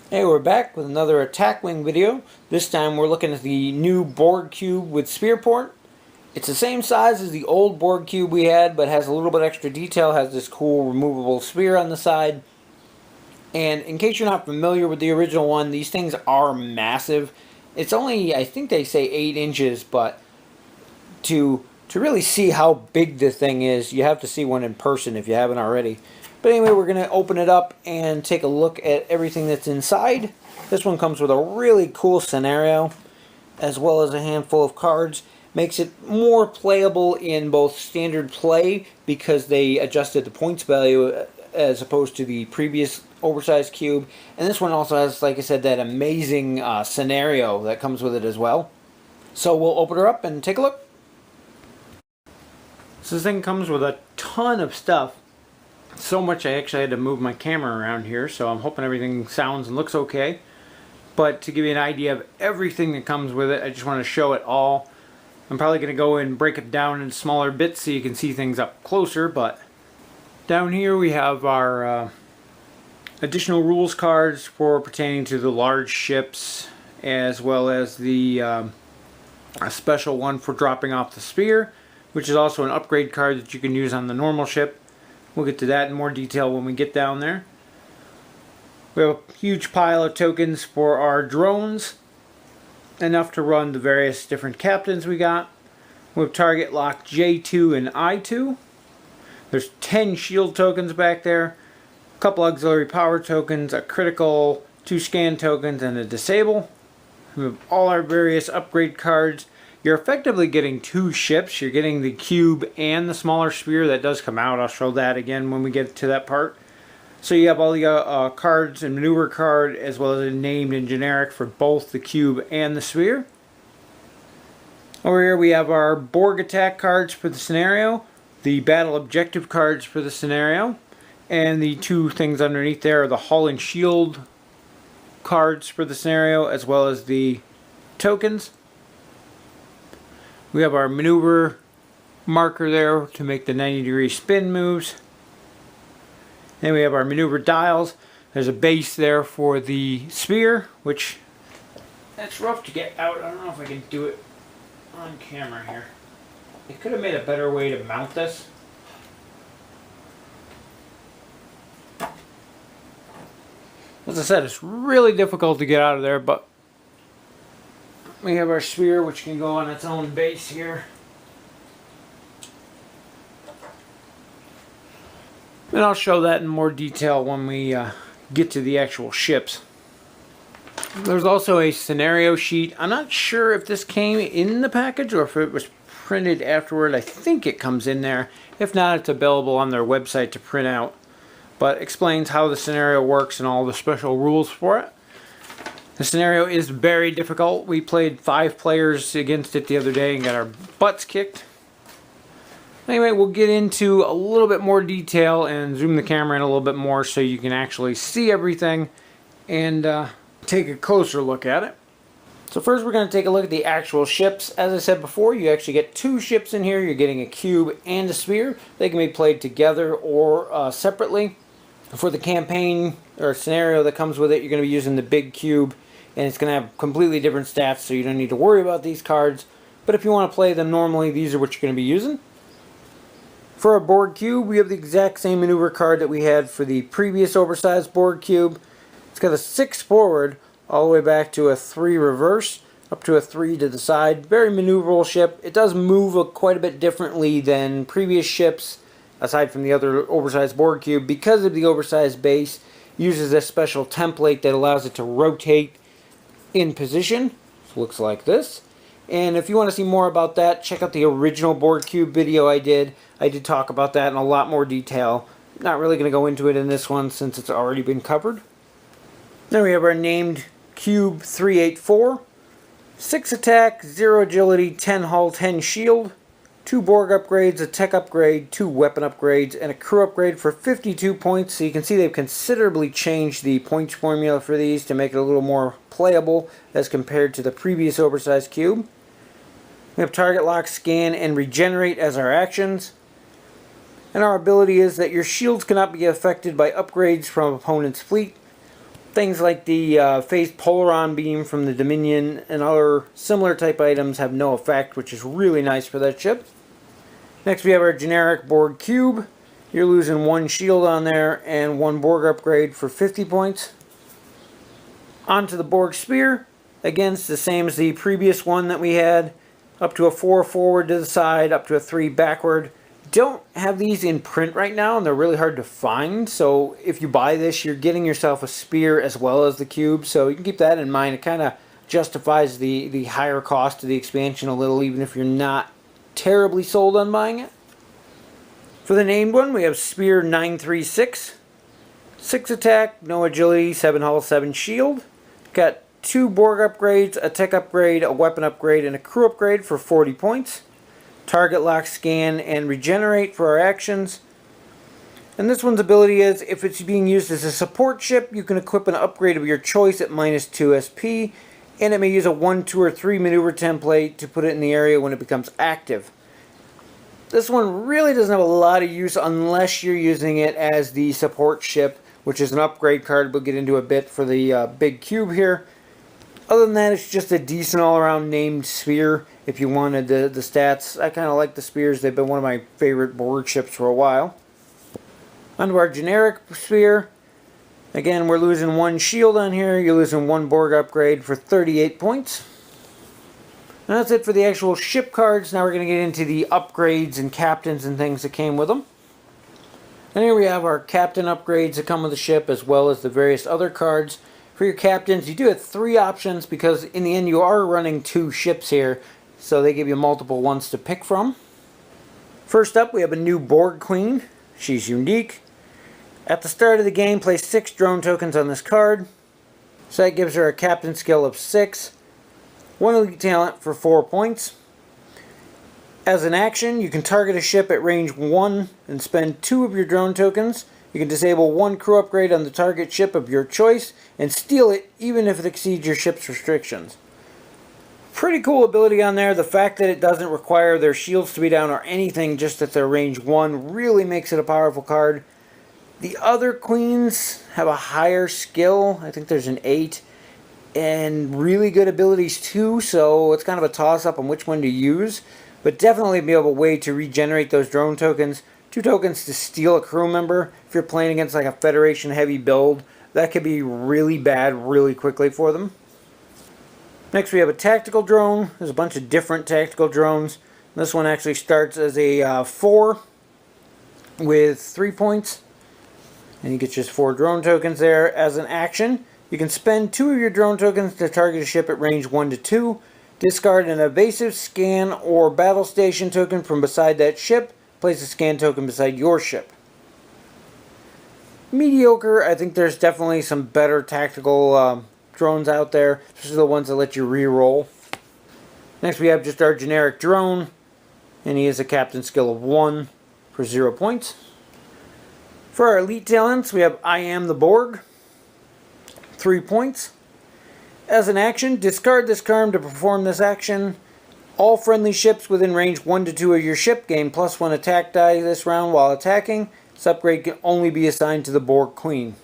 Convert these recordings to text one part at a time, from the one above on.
Hey, we're back with another attack wing video. This time we're looking at the new Borg Cube with Spear port. It's the same size as the old Borg Cube we had, but has a little bit extra detail, has this cool removable spear on the side. And in case you're not familiar with the original one, these things are massive. It's only, I think they say 8 inches, but to really see how big the thing is, you have to see one in person if you haven't already. But anyway, we're going to open it up and take a look at everything that's inside. This one comes with a really cool scenario, as well as a handful of cards. Makes it more playable in both standard play, because they adjusted the points value as opposed to the previous oversized cube. And this one also has, like I said, that amazing scenario that comes with it as well. So we'll open her up and take a look. So this thing comes with a ton of stuff. So much I actually had to move my camera around here, so I'm hoping everything sounds and looks okay. But to give you an idea of everything that comes with it, I just want to show it all. I'm probably going to go and break it down in smaller bits so you can see things up closer, but down here we have our additional rules cards for pertaining to the large ships, as well as the a special one for dropping off the spear, which is also an upgrade card that you can use on the normal ship. We'll get to that in more detail when we get down there. We have a huge pile of tokens for our drones, enough to run the various different captains we got. We have target lock J2 and I2. There's 10 shield tokens back there, a couple auxiliary power tokens, a critical, 2 scan tokens, and a disable. We have all our various upgrade cards. You're effectively getting 2 ships. You're getting the cube and the smaller spear that does come out. I'll show that again when we get to that part. So you have all the cards and maneuver card, as well as a named and generic for both the cube and the spear. Over here we have our Borg attack cards for the scenario, the battle objective cards for the scenario, and the 2 things underneath there are the hull and shield cards for the scenario, as well as the tokens. We have our maneuver marker there to make the 90-degree spin moves. Then we have our maneuver dials. There's a base there for the spear, which that's rough to get out. I don't know if I can do it on camera here. I could have made a better way to mount this. As I said, it's really difficult to get out of there, but we have our spear, which can go on its own base here. And I'll show that in more detail when we get to the actual ships. There's also a scenario sheet. I'm not sure if this came in the package or if it was printed afterward. I think it comes in there. If not, it's available on their website to print out. But explains how the scenario works and all the special rules for it. The scenario is very difficult. We played 5 players against it the other day and got our butts kicked. Anyway, we'll get into a little bit more detail and zoom the camera in a little bit more so you can actually see everything and take a closer look at it. So first we're going to take a look at the actual ships. As I said before, you actually get 2 ships in here. You're getting a cube and a spear. They can be played together or separately. For the campaign or scenario that comes with it, you're going to be using the big cube, and it's going to have completely different stats, so you don't need to worry about these cards. But if you want to play them normally, these are what you're going to be using. For our Borg Cube, we have the exact same maneuver card that we had for the previous oversized Borg Cube. It's got a 6 forward, all the way back to a 3 reverse, up to a 3 to the side. Very maneuverable ship. It does move quite a bit differently than previous ships, aside from the other oversized Borg Cube, because of the oversized base. Uses a special template that allows it to rotate in position. It looks like this. And if you want to see more about that, check out the original Borg Cube video I did. I did talk about that in a lot more detail. Not really going to go into it in this one since it's already been covered. Then we have our named Cube 384. 6 attack, 0 agility, 10 hull, 10 shield. 2 Borg upgrades, a tech upgrade, 2 weapon upgrades, and a crew upgrade for 52 points. So you can see they've considerably changed the points formula for these to make it a little more playable as compared to the previous oversized cube. We have target lock, scan, and regenerate as our actions. And our ability is that your shields cannot be affected by upgrades from opponent's fleet. Things like the phased polaron beam from the Dominion and other similar type items have no effect, which is really nice for that ship. Next we have our generic Borg Cube. You're losing 1 shield on there and 1 Borg upgrade for 50 points. Onto the Borg Spear. Again, it's the same as the previous one that we had. Up to a 4 forward to the side, up to a 3 backward. Don't have these in print right now, and they're really hard to find, so if you buy this, you're getting yourself a spear as well as the cube, so you can keep that in mind. It kind of justifies the higher cost of the expansion a little, even if you're not terribly sold on buying it. For the named one, we have Spear 936. 6 attack, no agility, 7 hull, 7 shield. Got 2 Borg upgrades, a tech upgrade, a weapon upgrade, and a crew upgrade for 40 points. Target lock, scan, and regenerate for our actions. And this one's ability is, if it's being used as a support ship, you can equip an upgrade of your choice at -2 SP, and it may use a 1, 2, or 3 maneuver template to put it in the area when it becomes active. This one really doesn't have a lot of use unless you're using it as the support ship, which is an upgrade card we'll get into a bit for the big cube here. Other than that, it's just a decent all-around named spear if you wanted the stats. I kind of like the spears. They've been one of my favorite Borg ships for a while. Onto our generic spear. Again, we're losing 1 shield on here. You're losing 1 Borg upgrade for 38 points. And that's it for the actual ship cards. Now we're going to get into the upgrades and captains and things that came with them. And here we have our captain upgrades that come with the ship, as well as the various other cards. For your captains, you do have 3 options because in the end you are running 2 ships here, so they give you multiple ones to pick from. First up, we have a new Borg Queen. She's unique. At the start of the game, place 6 drone tokens on this card. So that gives her a captain skill of 6, 1 elite talent for 4 points. As an action, you can target a ship at range 1 and spend 2 of your drone tokens. You can disable 1 crew upgrade on the target ship of your choice and steal it even if it exceeds your ship's restrictions. Pretty cool ability on there. The fact that it doesn't require their shields to be down or anything, just that they're range 1, really makes it a powerful card. The other queens have a higher skill. I think there's an 8. And really good abilities too, so it's kind of a toss-up on which one to use. But definitely be able a way to regenerate those drone tokens. 2 tokens to steal a crew member. If you're playing against like a Federation heavy build, that could be really bad really quickly for them. Next we have a tactical drone. There's a bunch of different tactical drones. This one actually starts as a 4 with 3 points. And you get just 4 drone tokens there. As an action, you can spend 2 of your drone tokens to target a ship at range 1 to 2. Discard an evasive, scan, or battle station token from beside that ship. Place a scan token beside your ship. Mediocre. I think there's definitely some better tactical drones out there, especially the ones that let you re-roll. Next we have just our generic drone, and he has a captain skill of 1 for 0 points. For our elite talents, we have I Am the Borg, 3 points. As an action, discard this card to perform this action. All friendly ships within range 1 to 2 of your ship gain +1 attack die this round while attacking. This upgrade can only be assigned to the Borg Queen.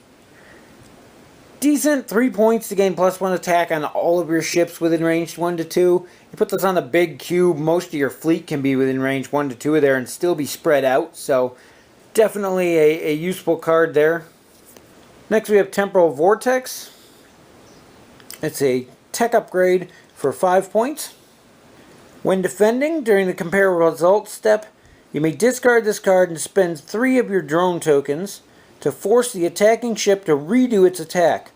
Decent, 3 points to gain +1 attack on all of your ships within range 1 to 2. You put this on the big cube, most of your fleet can be within range 1 to 2 of there and still be spread out, so definitely a useful card there. Next we have Temporal Vortex. It's a tech upgrade for 5 points. When defending, during the compare results step, you may discard this card and spend 3 of your drone tokens to force the attacking ship to redo its attack.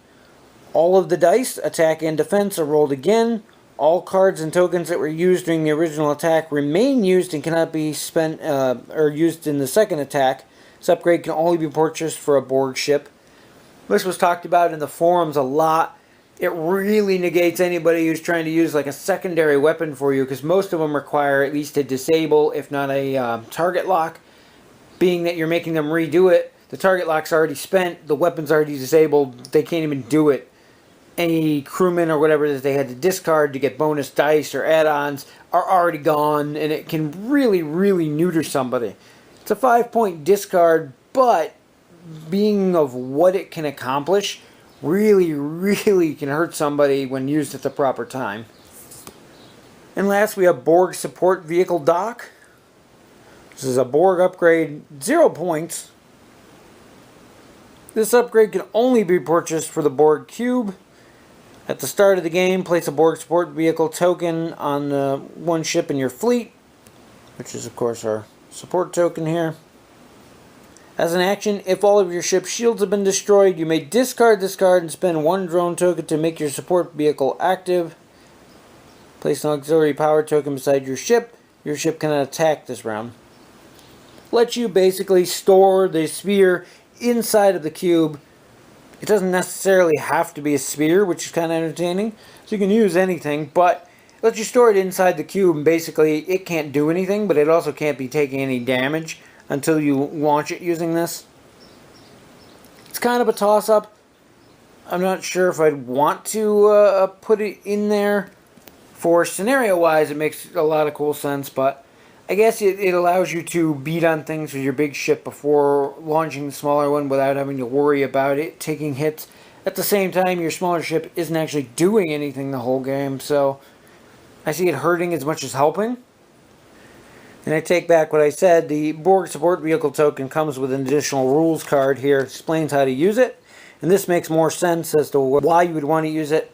All of the dice, attack and defense, are rolled again. All cards and tokens that were used during the original attack remain used and cannot be spent or used in the second attack. This upgrade can only be purchased for a Borg ship. This was talked about in the forums a lot. It really negates anybody who's trying to use like a secondary weapon for you, because most of them require at least a disable, if not a target lock. Being that you're making them redo it, the target lock's already spent, the weapon's already disabled, they can't even do it. Any crewmen or whatever that they had to discard to get bonus dice or add-ons are already gone, and it can really, really neuter somebody. It's a 5-point discard, but being of what it can accomplish, really can hurt somebody when used at the proper time. And last we have Borg Support Vehicle Dock. This is a Borg upgrade, 0 points. This upgrade can only be purchased for the Borg Cube. At the start of the game, place a Borg Support Vehicle token on one ship in your fleet, which is of course our support token here. As an action, if all of your ship's shields have been destroyed, you may discard this card and spend 1 drone token to make your support vehicle active. Place an auxiliary power token beside your ship. Your ship cannot attack this round. Lets you basically store the sphere inside of the cube. It doesn't necessarily have to be a sphere, which is kind of entertaining. So you can use anything, but it lets you store it inside the cube, and basically it can't do anything, but it also can't be taking any damage until you launch it using this. It's kind of a toss-up. I'm not sure if I'd want to put it in there. For scenario-wise, it makes a lot of cool sense, but I guess it allows you to beat on things with your big ship before launching the smaller one without having to worry about it taking hits. At the same time, your smaller ship isn't actually doing anything the whole game, so I see it hurting as much as helping. And I take back what I said. The Borg Support Vehicle token comes with an additional rules card here. It explains how to use it, and this makes more sense as to why you would want to use it.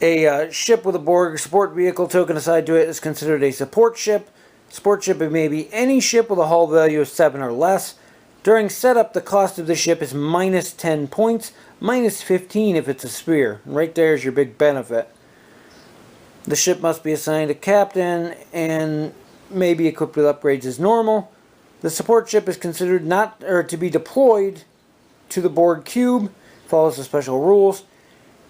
A ship with a Borg Support Vehicle token assigned to it is considered a support ship. Support ship may be any ship with a hull value of 7 or less. During setup, the cost of the ship is minus 10 points, minus 15 if it's a Spear. Right there is your big benefit. The ship must be assigned a captain and may be equipped with upgrades as normal. The support ship is considered not to be deployed to the Borg Cube. Follows the special rules.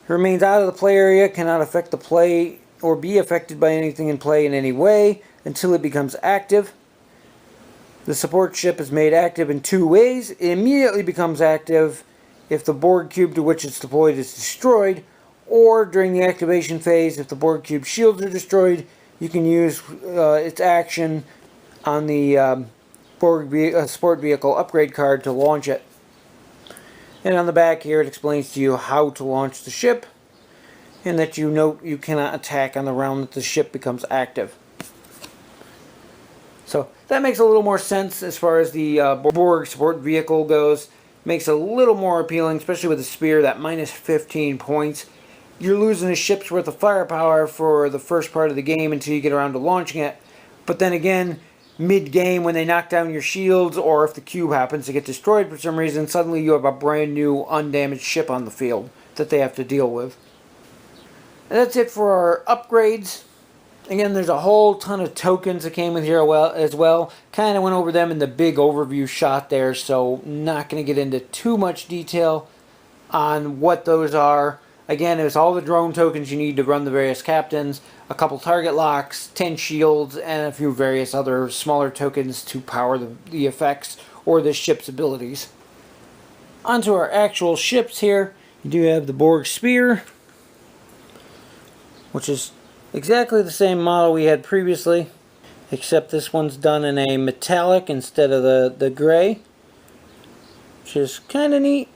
Remains out of the play area, cannot affect the play or be affected by anything in play in any way until it becomes active. The support ship is made active in 2 ways. It immediately becomes active if the Borg Cube to which it's deployed is destroyed, or during the activation phase, if the Borg Cube shields are destroyed, you can use its action on the Support Vehicle upgrade card to launch it. And on the back here, it explains to you how to launch the ship, and that you note you cannot attack on the round that the ship becomes active. So that makes a little more sense as far as the Borg Support Vehicle goes. Makes it a little more appealing, especially with the Spear, that minus 15 points. You're losing a ship's worth of firepower for the first part of the game until you get around to launching it. But then again, mid-game when they knock down your shields, or if the cube happens to get destroyed for some reason, suddenly you have a brand new undamaged ship on the field that they have to deal with. And that's it for our upgrades. Again, there's a whole ton of tokens that came with here as well. Kind of went over them in the big overview shot there, so not going to get into too much detail on what those are. Again, it's all the drone tokens you need to run the various captains, a couple target locks, 10 shields, and a few various other smaller tokens to power the effects or the ship's abilities. Onto our actual ships here. You do have the Borg Spear, which is exactly the same model we had previously, except this one's done in a metallic instead of the gray, which is kind of neat.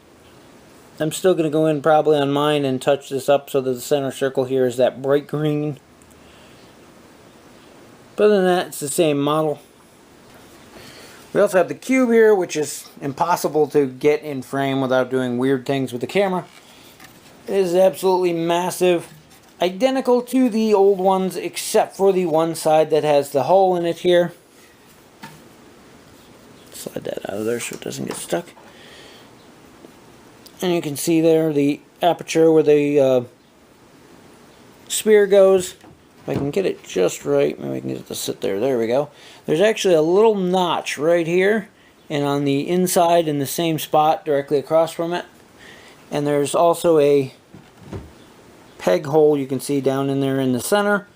I'm still going to go in probably on mine and touch this up so that the center circle here is that bright green. But other than that, it's the same model. We also have the cube here, which is impossible to get in frame without doing weird things with the camera. It is absolutely massive. Identical to the old ones, except for the one side that has the hole in it here. Slide that out of there so it doesn't get stuck. And you can see there the aperture where the spear goes. If I can get it just right, maybe I can get it to sit there. There we go. There's actually a little notch right here, and on the inside in the same spot directly across from it. And there's also a peg hole you can see down in there in the center.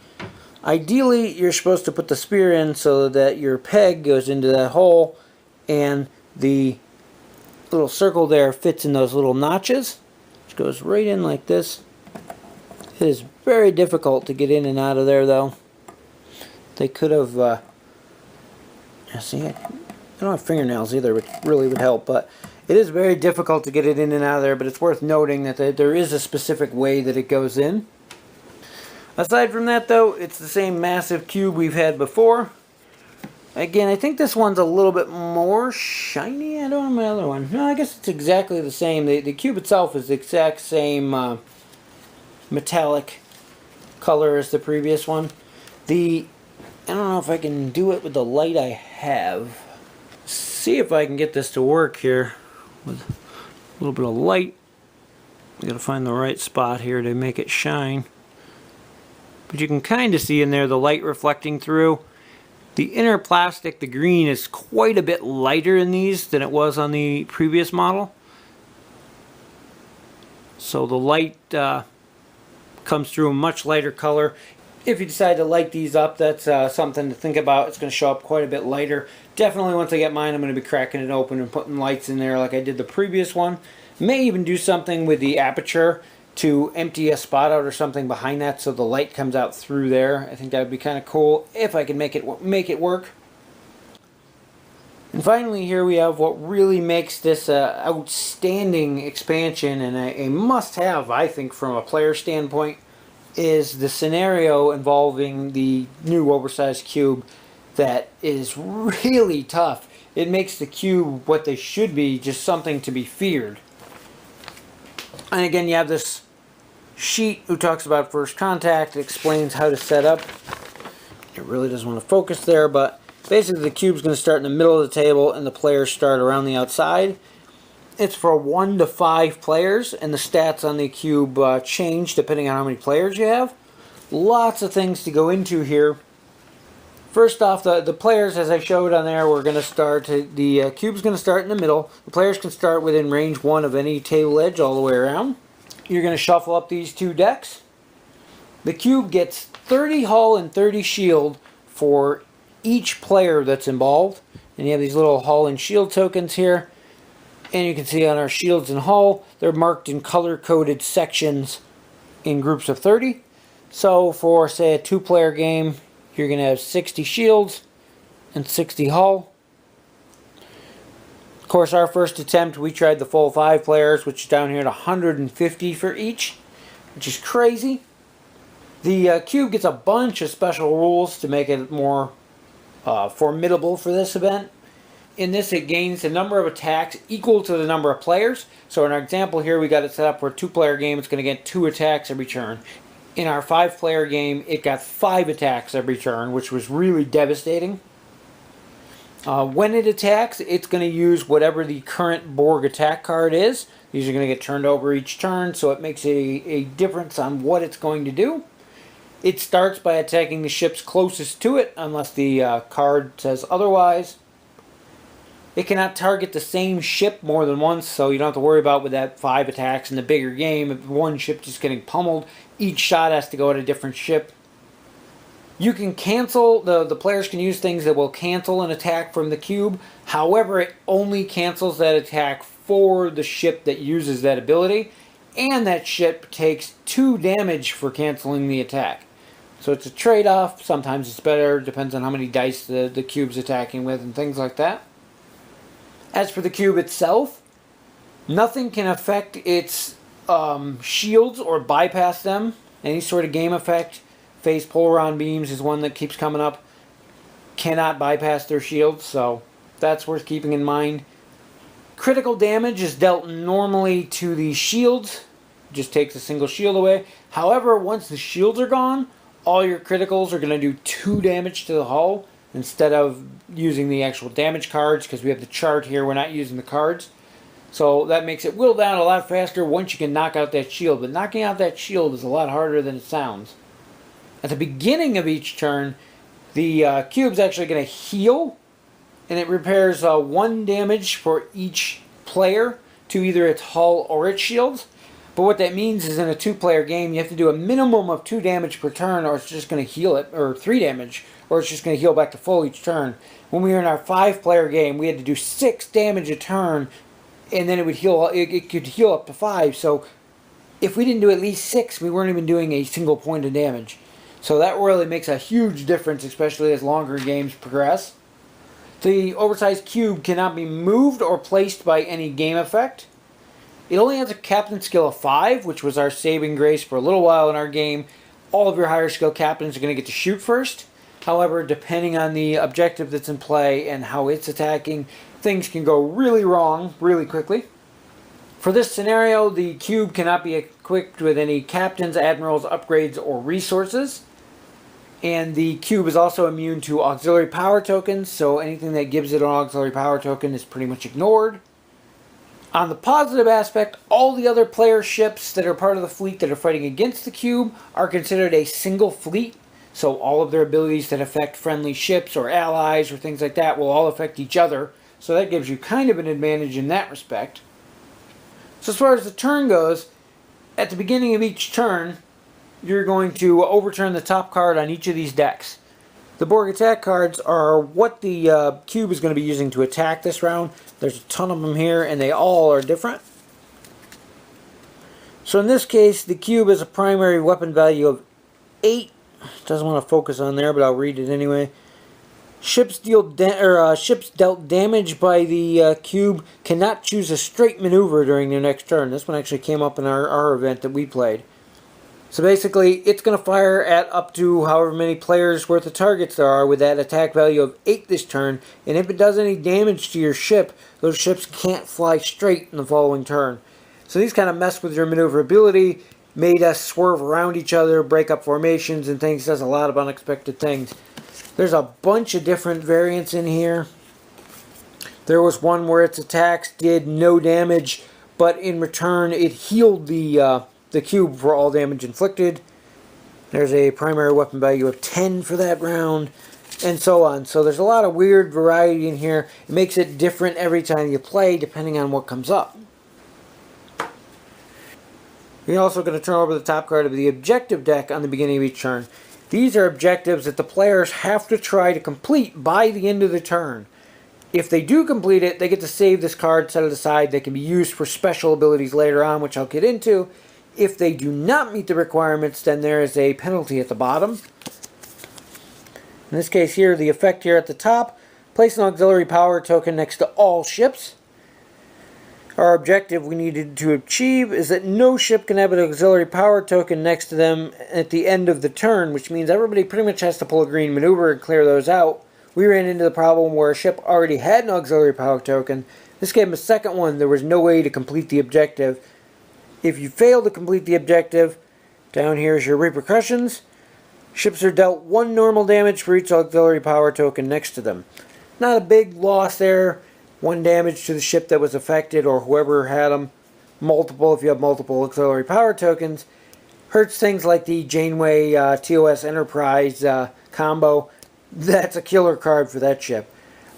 Ideally, you're supposed to put the spear in so that your peg goes into that hole, and the little circle there fits in those little notches, which goes right in like this. It is very difficult to get in and out of there, though. They could have see, I don't have fingernails either, which really would help, but It is very difficult to get it in and out of there, but it's worth noting that there is a specific way that it goes in. Aside from that, though, it's the same massive cube we've had before. Again, I think this one's a little bit more shiny. I don't know my other one. No, I guess it's exactly the same. The cube itself is the exact same metallic color as the previous one. I don't know if I can do it with the light I have. See if I can get this to work here with a little bit of light. We gotta find the right spot here to make it shine. But you can kind of see in there the light reflecting through. The inner plastic, the green, is quite a bit lighter in these than it was on the previous model. So the light comes through a much lighter color. If you decide to light these up, that's something to think about. It's going to show up quite a bit lighter. Definitely once I get mine, I'm going to be cracking it open and putting lights in there like I did the previous one. May even do something with the aperture to empty a spot out or something behind that so the light comes out through there. I think that would be kind of cool if I can make it work. And finally here we have what really makes this outstanding expansion and a must-have, I think, from a player standpoint, is the scenario involving the new oversized cube that is really tough. It makes the cube what they should be, just something to be feared. And again, you have this sheet who talks about first contact. It explains how to set up. It really doesn't want to focus there, but basically the cube's going to start in the middle of the table and the players start around the outside. It's for 1 to 5 players, and the stats on the cube change depending on how many players you have. Lots of things to go into here. First off, the players, as I showed on there, we're going to start, the cube's going to start in the middle. The players can start within range 1 of any table edge all the way around. You're going to shuffle up these 2 decks. The cube gets 30 hull and 30 shield for each player that's involved. And you have these little hull and shield tokens here. And you can see on our shields and hull, they're marked in color-coded sections in groups of 30. So for, say, a 2-player game, you're going to have 60 shields and 60 hull. Of course, our first attempt, we tried the full 5 players, which is down here at 150 for each, which is crazy. The cube gets a bunch of special rules to make it more formidable for this event. In this, it gains the number of attacks equal to the number of players. So in our example here, we got it set up for a 2-player game. It's going to get 2 attacks every turn. In our 5-player game, it got 5 attacks every turn, which was really devastating. When it attacks, it's going to use whatever the current Borg attack card is. These are going to get turned over each turn, so it makes a difference on what it's going to do. It starts by attacking the ships closest to it, unless the card says otherwise. It cannot target the same ship more than once, so you don't have to worry about with that 5 attacks in the bigger game. If one ship just getting pummeled, each shot has to go at a different ship. You can cancel, the players can use things that will cancel an attack from the cube. However, it only cancels that attack for the ship that uses that ability, and that ship takes 2 damage for canceling the attack. So it's a trade-off. Sometimes it's better, depends on how many dice the cube's attacking with and things like that. As for the cube itself, nothing can affect its shields or bypass them. Any sort of game effect, phase polaron beams is one that keeps coming up, cannot bypass their shields, so that's worth keeping in mind. Critical damage is dealt normally to the shields, just takes a single shield away. However, once the shields are gone, all your criticals are going to do 2 damage to the hull, instead of using the actual damage cards, because we have the chart here, we're not using the cards. So that makes it whittle down a lot faster once you can knock out that shield. But knocking out that shield is a lot harder than it sounds. At the beginning of each turn, the cube's actually going to heal, and it repairs 1 damage for each player to either its hull or its shields. But what that means is in a 2-player game, you have to do a minimum of 2 damage per turn, or it's just going to heal it, or 3 damage, or it's just going to heal back to full each turn. When we were in our 5-player game, we had to do 6 damage a turn, and then it would heal. It could heal up to 5. So if we didn't do at least 6, we weren't even doing a single point of damage. So that really makes a huge difference, especially as longer games progress. The oversized cube cannot be moved or placed by any game effect. It only has a captain skill of 5, which was our saving grace for a little while in our game. All of your higher skill captains are going to get to shoot first. However, depending on the objective that's in play and how it's attacking, things can go really wrong really quickly. For this scenario, the cube cannot be equipped with any captains, admirals, upgrades, or resources. And the cube is also immune to auxiliary power tokens, so anything that gives it an auxiliary power token is pretty much ignored. On the positive aspect, all the other player ships that are part of the fleet that are fighting against the cube are considered a single fleet, so all of their abilities that affect friendly ships or allies or things like that will all affect each other, so that gives you kind of an advantage in that respect. So as far as the turn goes, at the beginning of each turn, you're going to overturn the top card on each of these decks. The Borg attack cards are what the cube is going to be using to attack this round. There's a ton of them here, and they all are different. So in this case, the cube has a primary weapon value of 8. Doesn't want to focus on there, but I'll read it anyway. Ships dealt damage by the cube cannot choose a straight maneuver during their next turn. This one actually came up in our event that we played. So basically, it's going to fire at up to however many players worth of targets there are with that attack value of 8 this turn. And if it does any damage to your ship, those ships can't fly straight in the following turn. So these kind of mess with your maneuverability, made us swerve around each other, break up formations and things. Does a lot of unexpected things. There's a bunch of different variants in here. There was one where its attacks did no damage, but in return it healed the cube for all damage inflicted. There's a primary weapon value of 10 for that round, and so on. So there's a lot of weird variety in here. It makes it different every time you play, depending on what comes up. You're also going to turn over the top card of the objective deck on the beginning of each turn. These are objectives that the players have to try to complete by the end of the turn. If they do complete it, they get to save this card, set it aside. They can be used for special abilities later on, which I'll get into. If they do not meet the requirements, then there is a penalty at the bottom. In this case here, the effect here at the top, place an auxiliary power token next to all ships. Our objective we needed to achieve is that no ship can have an auxiliary power token next to them at the end of the turn, which means everybody pretty much has to pull a green maneuver and clear those out. We ran into the problem where a ship already had an auxiliary power token. This gave them a second one. There was no way to complete the objective. If you fail to complete the objective, down here is your repercussions. Ships are dealt 1 normal damage for each auxiliary power token next to them. Not a big loss there. 1 damage to the ship that was affected or whoever had them. Multiple if you have multiple auxiliary power tokens. Hurts things like the Janeway TOS Enterprise combo. That's a killer card for that ship.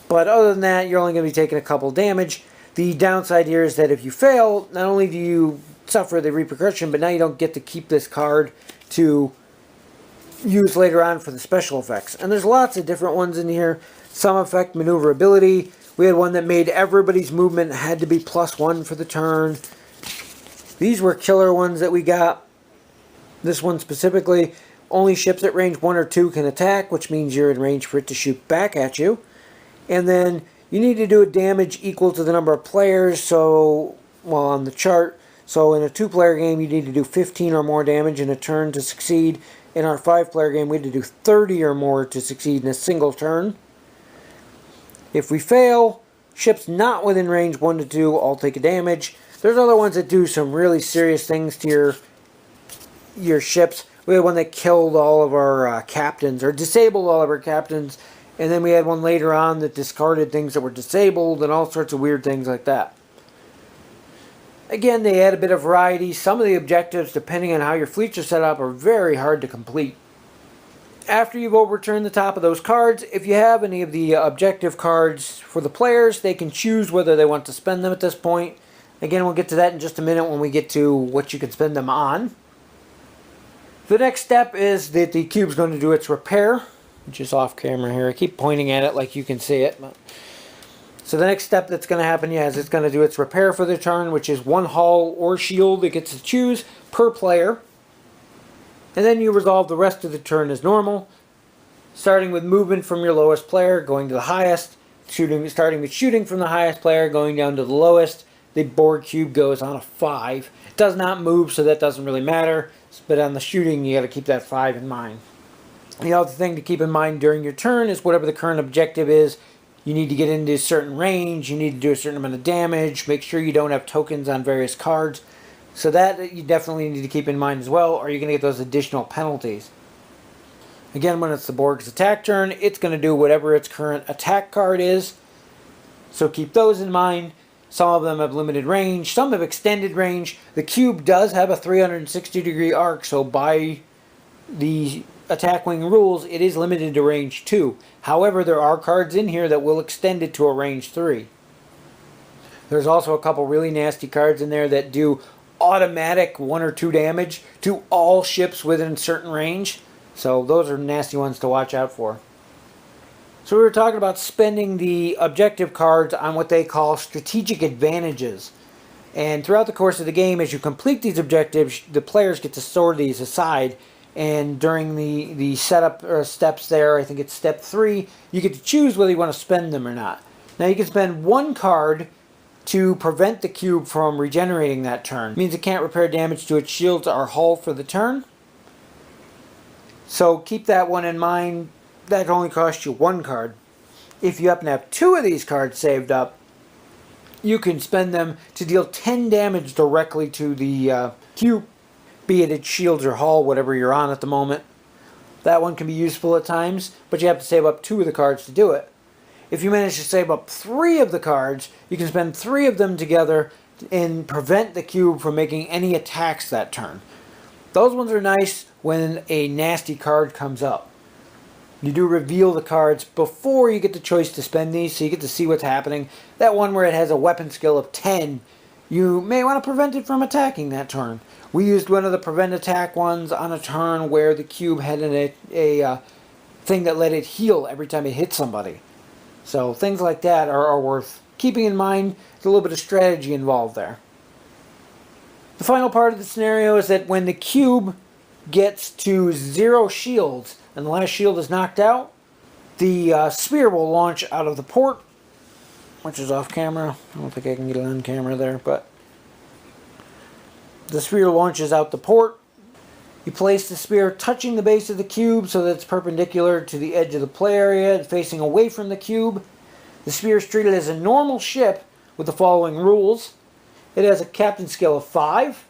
But other than that, you're only going to be taking a couple damage. The downside here is that if you fail, not only do you suffer the repercussion, but now you don't get to keep this card to use later on for the special effects. And there's lots of different ones in here. Some affect maneuverability. We had one that made everybody's movement had to be +1 for the turn. These were killer ones that we got. This one specifically, only ships at range 1 or 2 can attack, which means you're in range for it to shoot back at you. And then you need to do a damage equal to the number of players, so, well, on the chart. So in a 2-player game, you need to do 15 or more damage in a turn to succeed. In our 5-player game, we had to do 30 or more to succeed in a single turn. If we fail, ships not within range 1 to 2 all take a damage. There's other ones that do some really serious things to your ships. We had one that killed all of our captains, or disabled all of our captains. And then we had one later on that discarded things that were disabled and all sorts of weird things like that. Again, they add a bit of variety. Some of the objectives, depending on how your fleets are set up, are very hard to complete. After you've overturned the top of those cards, if you have any of the objective cards for the players, they can choose whether they want to spend them at this point. Again, we'll get to that in just a minute when we get to what you can spend them on. The next step is that the cube's going to do its repair, which is off camera here. I keep pointing at it like you can see it. So the next step that's going to happen is it's going to do its repair for the turn, which is 1 hull or shield it gets to choose per player. And then you resolve the rest of the turn as normal, starting with movement from your lowest player, going to the highest, starting with shooting from the highest player, going down to the lowest. The Borg Cube goes on a 5. It does not move, so that doesn't really matter. But on the shooting, you got to keep that 5 in mind. The other thing to keep in mind during your turn is whatever the current objective is, you need to get into a certain range, you need to do a certain amount of damage, make sure you don't have tokens on various cards. So that you definitely need to keep in mind as well, or you're going to get those additional penalties. Again, when it's the Borg's attack turn, it's going to do whatever its current attack card is. So keep those in mind. Some of them have limited range, some have extended range. The cube does have a 360-degree arc, so by the attack wing rules, it is limited to range 2. However, there are cards in here that will extend it to a range 3. There's also a couple really nasty cards in there that do automatic 1 or 2 damage to all ships within a certain range. So those are nasty ones to watch out for. So we were talking about spending the objective cards on what they call strategic advantages. And throughout the course of the game, as you complete these objectives, the players get to store these aside. And during the setup or steps there, I think it's step 3, you get to choose whether you want to spend them or not. Now you can spend 1 card to prevent the cube from regenerating that turn. It means it can't repair damage to its shields or hull for the turn. So keep that one in mind. That only costs you 1 card. If you happen to have 2 of these cards saved up, you can spend them to deal 10 damage directly to the cube, be it its shields or hull, whatever you're on at the moment. That one can be useful at times, but you have to save up 2 of the cards to do it. If you manage to save up 3 of the cards, you can spend 3 of them together and prevent the cube from making any attacks that turn. Those ones are nice when a nasty card comes up. You do reveal the cards before you get the choice to spend these, so you get to see what's happening. That one where it has a weapon skill of 10, you may want to prevent it from attacking that turn. We used one of the prevent attack ones on a turn where the cube had a thing that let it heal every time it hit somebody. So things like that are worth keeping in mind. There's a little bit of strategy involved there. The final part of the scenario is that when the cube gets to 0 shields and the last shield is knocked out, the spear will launch out of the port, which is off camera. I don't think I can get it on camera there, but the spear launches out the port. You place the spear touching the base of the cube so that it's perpendicular to the edge of the play area, facing away from the cube. The spear is treated as a normal ship with the following rules. It has a captain skill of 5.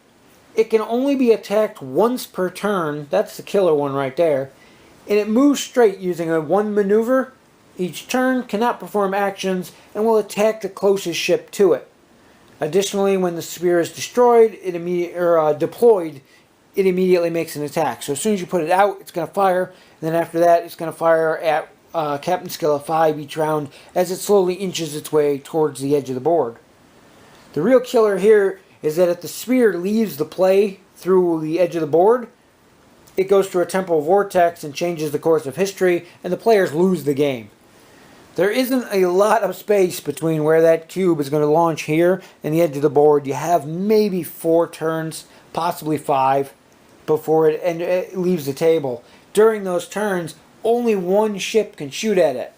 It can only be attacked once per turn. That's the killer one right there. And it moves straight using a 1 maneuver each turn, cannot perform actions, and will attack the closest ship to it. Additionally, when the spear is destroyed, deployed, it immediately makes an attack. So as soon as you put it out, it's going to fire. And then after that, it's going to fire at captain skill of 5 each round as it slowly inches its way towards the edge of the board. The real killer here is that if the spear leaves the play through the edge of the board, it goes through a temporal vortex and changes the course of history, and the players lose the game. There isn't a lot of space between where that cube is going to launch here and the edge of the board. You have maybe 4 turns, possibly 5, before it leaves the table. During those turns, only 1 ship can shoot at it.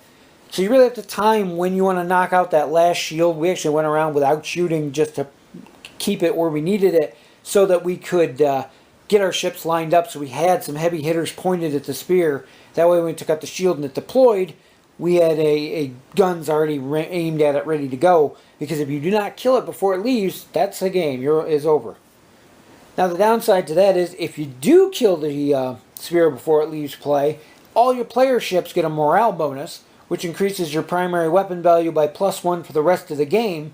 So you really have to time when you want to knock out that last shield. We actually went around without shooting just to keep it where we needed it so that we could get our ships lined up so we had some heavy hitters pointed at the spear. That way when we took out the shield and it deployed, we had a guns already aimed at it ready to go. Because if you do not kill it before it leaves, that's the game. Is over. Now the downside to that is if you do kill the spear before it leaves play, all your player ships get a morale bonus, which increases your primary weapon value by +1 for the rest of the game.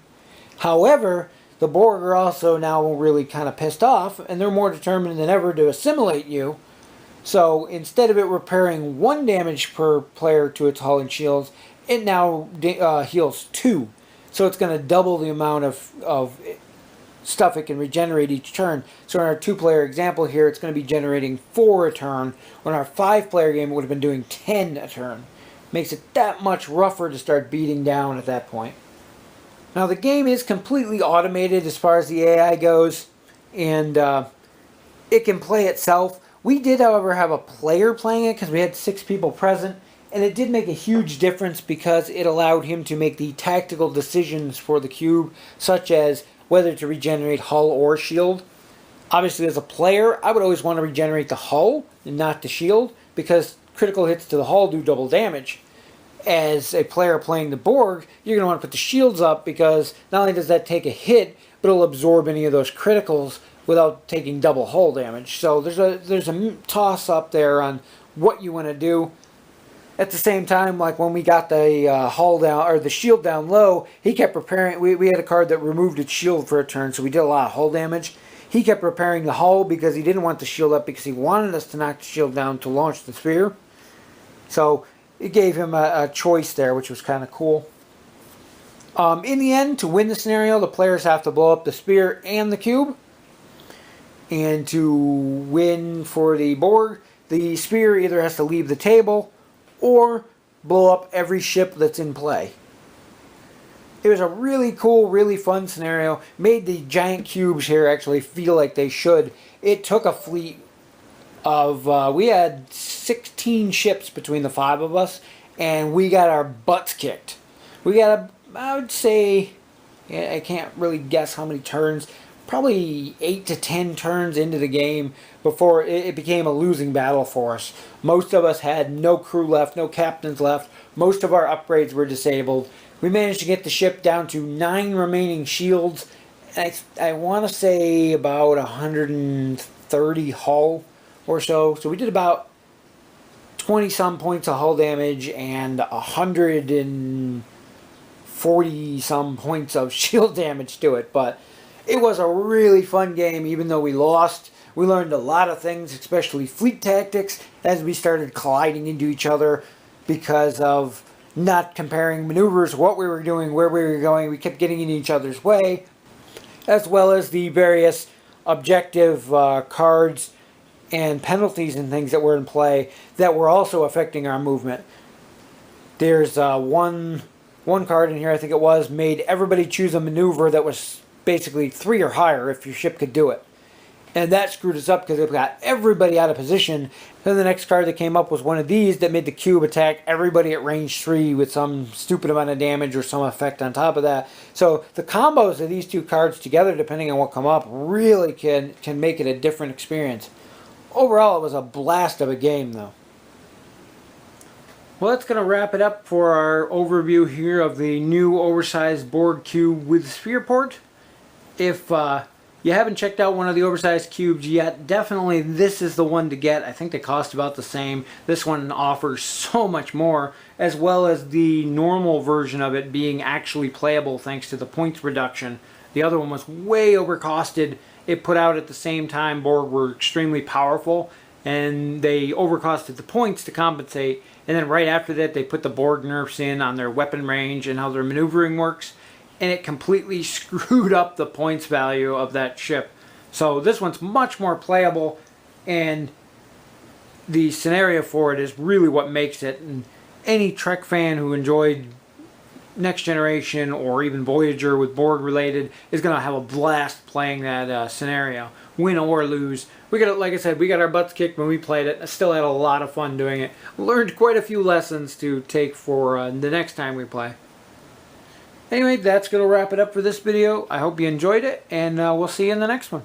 However, the Borg are also now really kind of pissed off, and they're more determined than ever to assimilate you. So instead of it repairing 1 damage per player to its hull and shields, it now heals 2. So it's going to double the amount of stuff it can regenerate each turn. So in our 2-player example here, it's going to be generating 4 a turn. On our 5-player game, it would have been doing 10 a turn. Makes it that much rougher to start beating down at that point. Now the game is completely automated as far as the AI goes, and it can play itself. We did, however, have a player playing it because we had 6 people present, And it did make a huge difference because it allowed him to make the tactical decisions for the cube, such as whether to regenerate hull or shield. Obviously, as a player, I would always want to regenerate the hull and not the shield, because critical hits to the hull do double damage. As a player playing the Borg, you're going to want to put the shields up, because not only does that take a hit, but it'll absorb any of those criticals without taking double hull damage. So there's a toss up there on what you want to do. At the same time, like when we got the hull down, or the shield down low, he kept repairing. We had a card that removed its shield for a turn, so we did a lot of hull damage. He kept repairing the hull because he didn't want the shield up, because he wanted us to knock the shield down to launch the spear. So it gave him a choice there, which was kind of cool. In the end, to win the scenario, the players have to blow up the spear and the cube. And to win for the Borg, the spear either has to leave the table or blow up every ship that's in play. It was a really cool, really fun scenario. Made the giant cubes here actually feel like they should. It took a fleet of, we had 16 ships between the 5 of us, and we got our butts kicked. We got, I would say, I can't really guess how many turns, probably 8 to 10 turns into the game before it became a losing battle for us. Most of us had no crew left, no captains left. Most of our upgrades were disabled. We managed to get the ship down to 9 remaining shields. I want to say about 130 hull or so. So we did about 20 some points of hull damage and 140 some points of shield damage to it. But it was a really fun game, even though we lost. We learned a lot of things, especially fleet tactics, as we started colliding into each other because of not comparing maneuvers, what we were doing, where we were going. We kept getting in each other's way, as well as the various objective cards and penalties and things that were in play that were also affecting our movement. There's one card in here, I think it was, made everybody choose a maneuver that was basically 3 or higher if your ship could do it. And that screwed us up because it got everybody out of position. Then the next card that came up was one of these that made the cube attack everybody at range 3 with some stupid amount of damage or some effect on top of that. So the combos of these two cards together, depending on what come up, really can make it a different experience. Overall, it was a blast of a game, though. Well, that's going to wrap it up for our overview here of the new oversized Borg Cube with Spear port. If you haven't checked out one of the oversized cubes yet, definitely this is the one to get. I think they cost about the same. This one offers so much more, as well as the normal version of it being actually playable thanks to the points reduction. The other one was way overcosted. It put out at the same time Borg were extremely powerful, and they overcosted the points to compensate. And then right after that, they put the Borg nerfs in on their weapon range and how their maneuvering works. And it completely screwed up the points value of that ship. So this one's much more playable, and the scenario for it is really what makes it. And any Trek fan who enjoyed Next Generation or even Voyager with Borg related is going to have a blast playing that scenario, win or lose. We got, like I said, we got our butts kicked when we played it. I still had a lot of fun doing it. Learned quite a few lessons to take for the next time we play. Anyway, that's going to wrap it up for this video. I hope you enjoyed it, and we'll see you in the next one.